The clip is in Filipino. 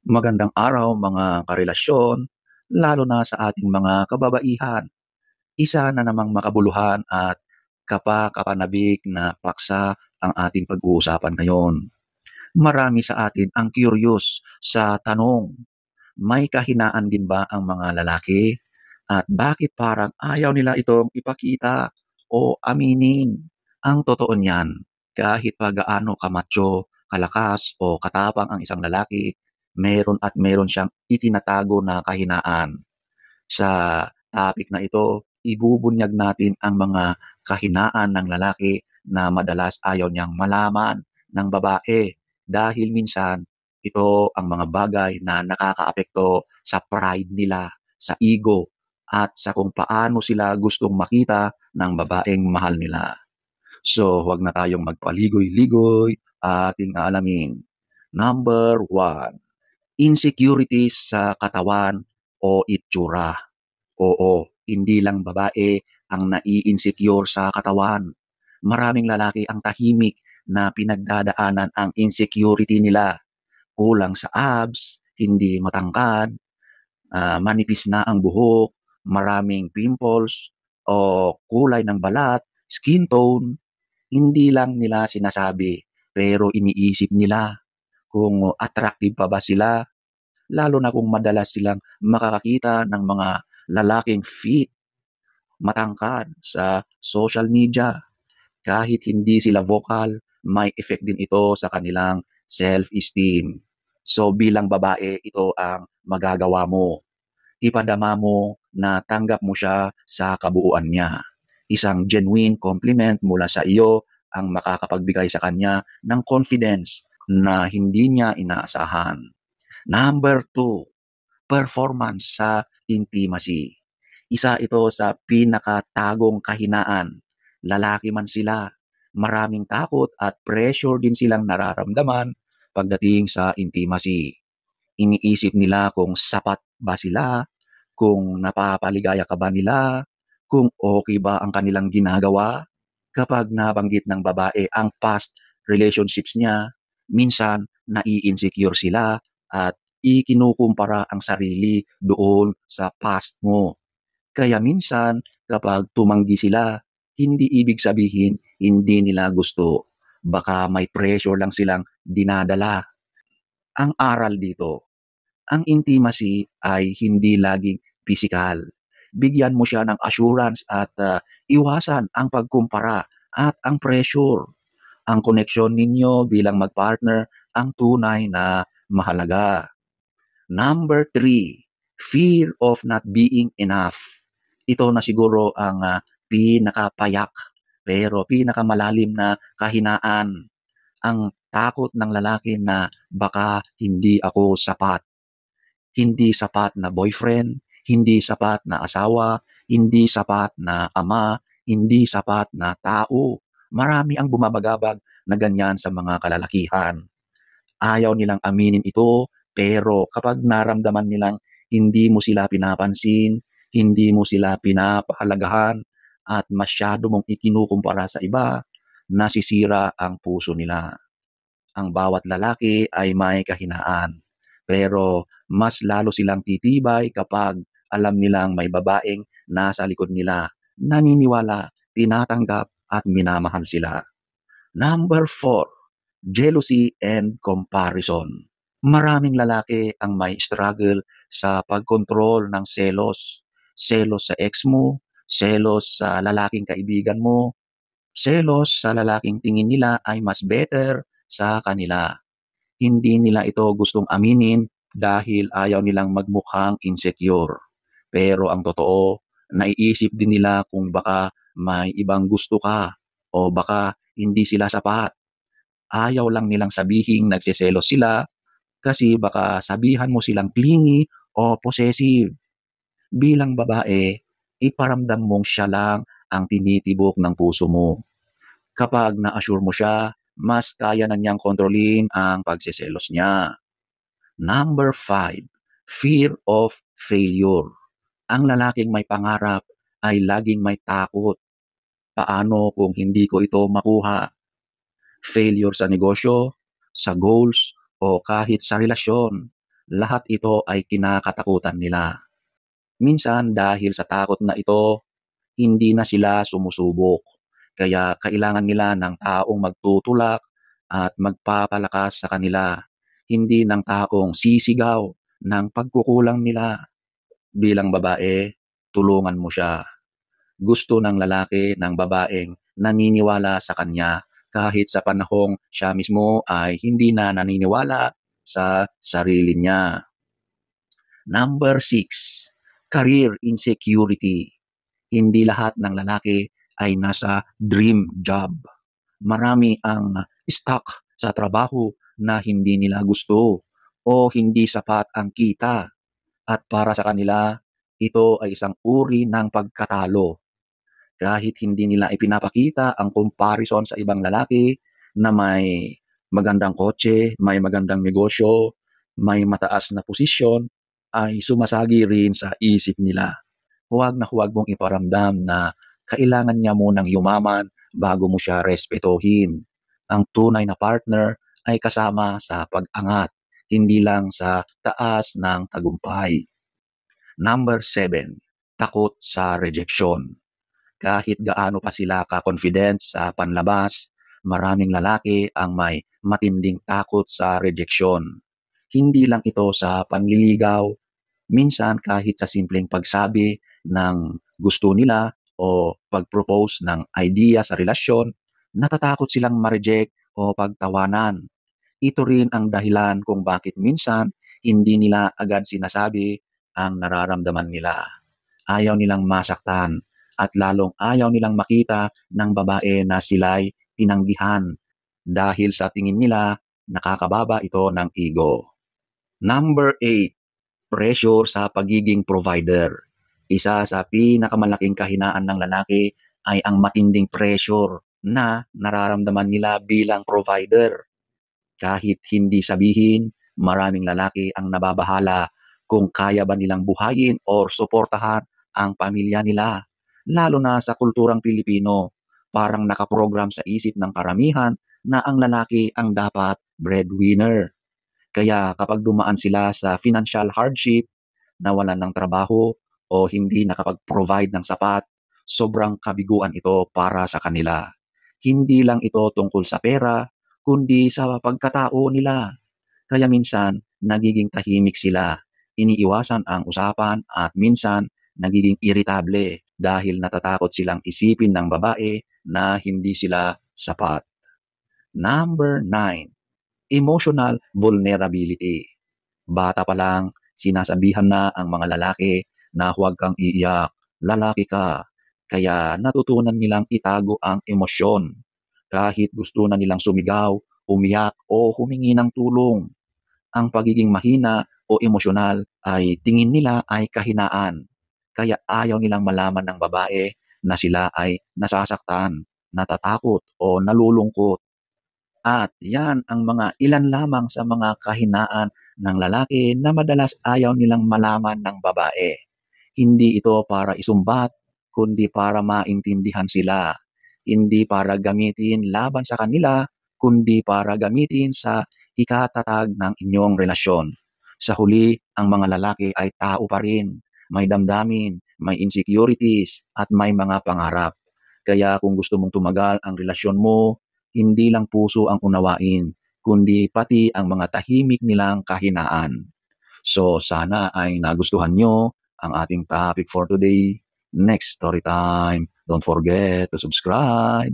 Magandang araw mga karelasyon, lalo na sa ating mga kababaihan. Isa na namang makabuluhan at kapakapanabik na paksa ang ating pag-uusapan ngayon. Marami sa atin ang curious sa tanong, may kahinaan din ba ang mga lalaki? At bakit parang ayaw nila itong ipakita o aminin? Ang totoo niyan, kahit pa gaano kamacho, kalakas o katapang ang isang lalaki, meron at meron siyang itinatago na kahinaan. Sa topic na ito, ibubunyag natin ang mga kahinaan ng lalaki na madalas ayaw niyang malaman ng babae dahil minsan ito ang mga bagay na nakakaapekto sa pride nila, sa ego, at sa kung paano sila gustong makita ng babaeng mahal nila. So, huwag na tayong magpaligoy-ligoy, ating alamin. Number one, insecurities sa katawan o itsura. Oo, hindi lang babae ang nai-insecure sa katawan. Maraming lalaki ang tahimik na pinagdadaanan ang insecurity nila. Kulang sa abs, hindi matangkad, manipis na ang buhok, maraming pimples, o kulay ng balat, skin tone. Hindi lang nila sinasabi, pero iniisip nila kung attractive pa ba sila, lalo na kung madalas silang makakakita ng mga lalaking fit, matangkad sa social media. Kahit hindi sila vocal, may effect din ito sa kanilang self-esteem. So bilang babae, ito ang magagawa mo. Ipadama mo na tanggap mo siya sa kabuuan niya. Isang genuine compliment mula sa iyo ang makakapagbigay sa kanya ng confidence na hindi niya inaasahan. Number two, performance sa intimacy. Isa ito sa pinakatagong kahinaan. Lalaki man sila, maraming takot at pressure din silang nararamdaman pagdating sa intimacy. Iniisip nila kung sapat ba sila, kung napapaligaya ka ba nila, kung okay ba ang kanilang ginagawa. Kapag nabanggit ng babae ang past relationships niya, minsan nai-insecure sila at ikinukumpara ang sarili doon sa past mo. Kaya minsan kapag tumanggi sila, hindi ibig sabihin hindi nila gusto. Baka may pressure lang silang dinadala. Ang aral dito, ang intimacy ay hindi laging physical. Bigyan mo siya ng assurance at iwasan ang pagkumpara at ang pressure. Ang koneksyon ninyo bilang magpartner ang tunay na mahalaga. Number three, fear of not being enough. Ito na siguro ang pinakapayak pero pinakamalalim na kahinaan. Ang takot ng lalaki na baka hindi ako sapat. Hindi sapat na boyfriend, hindi sapat na asawa, hindi sapat na ama, hindi sapat na tao. Marami ang bumabagabag na ganyan sa mga kalalakihan. Ayaw nilang aminin ito, pero kapag naramdaman nilang hindi mo sila pinapansin, hindi mo sila pinapahalagahan, at masyado mong ikinukumpara sa iba, nasisira ang puso nila. Ang bawat lalaki ay may kahinaan, pero mas lalo silang titibay kapag alam nilang may babaeng nasa likod nila, naniniwala, tinatanggap at minamahal sila. Number four, jealousy and comparison. Maraming lalaki ang may struggle sa pagkontrol ng selos. Selos sa ex mo, selos sa lalaking kaibigan mo, selos sa lalaking tingin nila ay mas better sa kanila. Hindi nila ito gustong aminin dahil ayaw nilang magmukhang insecure. Pero ang totoo, naiisip din nila kung baka may ibang gusto ka o baka hindi sila sapat. Ayaw lang nilang sabihing nagseselos sila kasi baka sabihan mo silang clingy o possessive. Bilang babae, iparamdam mong siya lang ang tinitibok ng puso mo. Kapag na-assure mo siya, mas kaya na niyang kontrolin ang pagseselos niya. Number five, fear of failure. Ang lalaking may pangarap ay laging may takot. Paano kung hindi ko ito makuha? Failure sa negosyo, sa goals, o kahit sa relasyon. lahat ito ay kinakatakutan nila. Minsan dahil sa takot na ito, hindi na sila sumusubok. Kaya kailangan nila ng taong magtutulak at magpapalakas sa kanila, hindi ng taong sisigaw ng pagkukulang nila. Bilang babae, tulungan mo siya. Gusto ng lalaki ng babaeng naniniwala sa kanya kahit sa panahong siya mismo ay hindi na naniniwala sa sarili niya. Number 6, career insecurity. Hindi lahat ng lalaki ay nasa dream job. Marami ang stuck sa trabaho na hindi nila gusto o hindi sapat ang kita. At para sa kanila, ito ay isang uri ng pagkatalo. Kahit hindi nila ipinapakita ang comparison sa ibang lalaki na may magandang kotse, may magandang negosyo, may mataas na posisyon, ay sumasagi rin sa isip nila. Huwag mong iparamdam na kailangan niya munang yumaman bago mo siya respetuhin. Ang tunay na partner ay kasama sa pag-angat, hindi lang sa taas ng tagumpay. Number 7, takot sa rejection. Kahit gaano pa sila ka-confident sa panlabas, maraming lalaki ang may matinding takot sa rejection. Hindi lang ito sa panliligaw, minsan kahit sa simpleng pagsabi ng gusto nila o pag-propose ng idea sa relasyon, natatakot silang ma-reject o pagtawanan. Ito rin ang dahilan kung bakit minsan hindi nila agad sinasabi ang nararamdaman nila. Ayaw nilang masaktan at lalong ayaw nilang makita ng babae na sila'y tinanggihan dahil sa tingin nila nakakababa ito ng ego. Number 8, pressure sa pagiging provider. Isa sa pinakamalaking kahinaan ng lalaki ay ang matinding pressure na nararamdaman nila bilang provider. Kahit hindi sabihin, maraming lalaki ang nababahala kung kaya ba nilang buhayin or suportahan ang pamilya nila. Lalo na sa kulturang Pilipino, parang nakaprogram sa isip ng karamihan na ang lalaki ang dapat breadwinner. Kaya kapag dumaan sila sa financial hardship, nawalan ng trabaho o hindi nakapag-provide ng sapat, sobrang kabiguan ito para sa kanila. Hindi lang ito tungkol sa pera, kundi sa pagkatao nila. Kaya minsan, nagiging tahimik sila, iniiwasan ang usapan at minsan, nagiging irritable dahil natatakot silang isipin ng babae na hindi sila sapat. Number 9, emotional vulnerability. Bata pa lang, sinasabihan na ang mga lalaki na huwag kang iiyak, lalaki ka. Kaya natutunan nilang itago ang emosyon. Kahit gusto na nilang sumigaw, umiyak o humingi ng tulong. Ang pagiging mahina o emosyonal ay tingin nila ay kahinaan. Kaya ayaw nilang malaman ng babae na sila ay nasasaktan, natatakot o nalulungkot. At yan ang mga ilan lamang sa mga kahinaan ng lalaki na madalas ayaw nilang malaman ng babae. Hindi ito para isumbat, kundi para maintindihan sila. Hindi para gamitin laban sa kanila, kundi para gamitin sa ikatatag ng inyong relasyon. Sa huli, ang mga lalaki ay tao pa rin. May damdamin, may insecurities, at may mga pangarap. Kaya kung gusto mong tumagal ang relasyon mo, hindi lang puso ang unawain, kundi pati ang mga tahimik nilang kahinaan. So sana ay nagustuhan nyo ang ating topic for today. Next story time. Don't forget to subscribe.